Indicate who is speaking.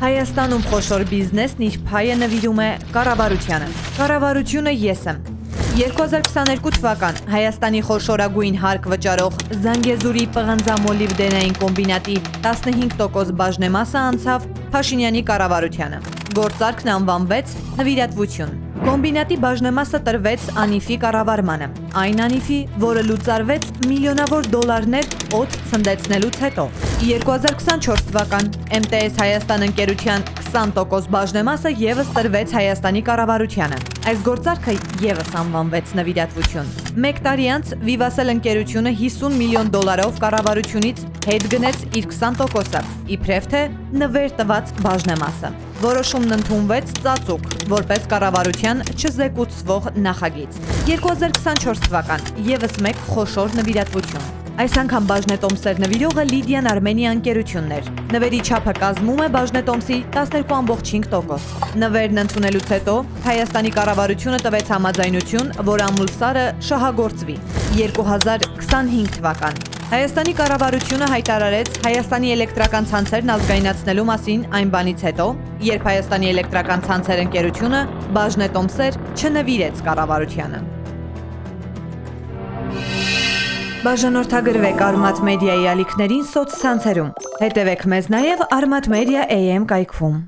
Speaker 1: Հայաստանում խոշոր բիզնեսն իր փայը նվիրում է կառավարությանը։ Կառավարությունը ես եմ։ 2022 թվական Հայաստանի խոշորագույն հարկ վճարող Զանգեզուրի պղնձամոլիբդենային կոմբինատի 15% բաժնեմասը անցավ Փաշինյանի կառավարությանը։ Գործարքն անվանվեց նվիրատվություն։ Կոմբինատի բաժնեմասը տրվեց Անիֆի կառավարմանը, այն Անիֆի, որը լուծարվեց միլիոնավոր դոլարներ օդ ցնդեցնելուց հետո։ 2024 թվական MTS Հայաստան ընկերության 20% բաժնեմասը եւս տրվեց Հայաստանի կառավարությանը։ Այս գործարքը եւս անվանվեց նվիրատվություն։ Մեկ տարի անց Vivatel ընկերությունը 50 միլիոն դոլարով կառավարությունից հետ գնեց իր 20%-ը, իբրև թե նվեր տված բաժնեմասը։ Որոշումն ընդունվեց ծածուկ, որպես կառավարության չզեկուցվող նախագիծ։ 2024 թվական եւս մեկ խոշոր նվիրատվություն։ Այս անգամ բաժնետոմսեր նվիրողը Լիդիան Արմենիա ընկերությունն էր։ Նվերի չափը կազմում է բաժնետոմսի 12.5%։ Նվերն ընդունելուց հետո Հայաստանի կառավարությունը տվեց համաձայնություն, որ ամուլսարը շահագործվի։ 2025 թվական Հայաստանի կառավարությունը հայտարարեց Հայաստանի էլեկտրական ցանցերն ազգայնացնելու մասին այն բանից հետո, երբ Հայաստանի էլեկտրական ցանցեր ընկերությունը բաժնետոմսեր չնվիրեց կառավարությանը։ Բաժանորդագրվեք Արմաթ մեդիայի ալիքներին սոցցանցերում։ Հետևեք մեզ նաև Արմաթ մեդիա AM կայքում։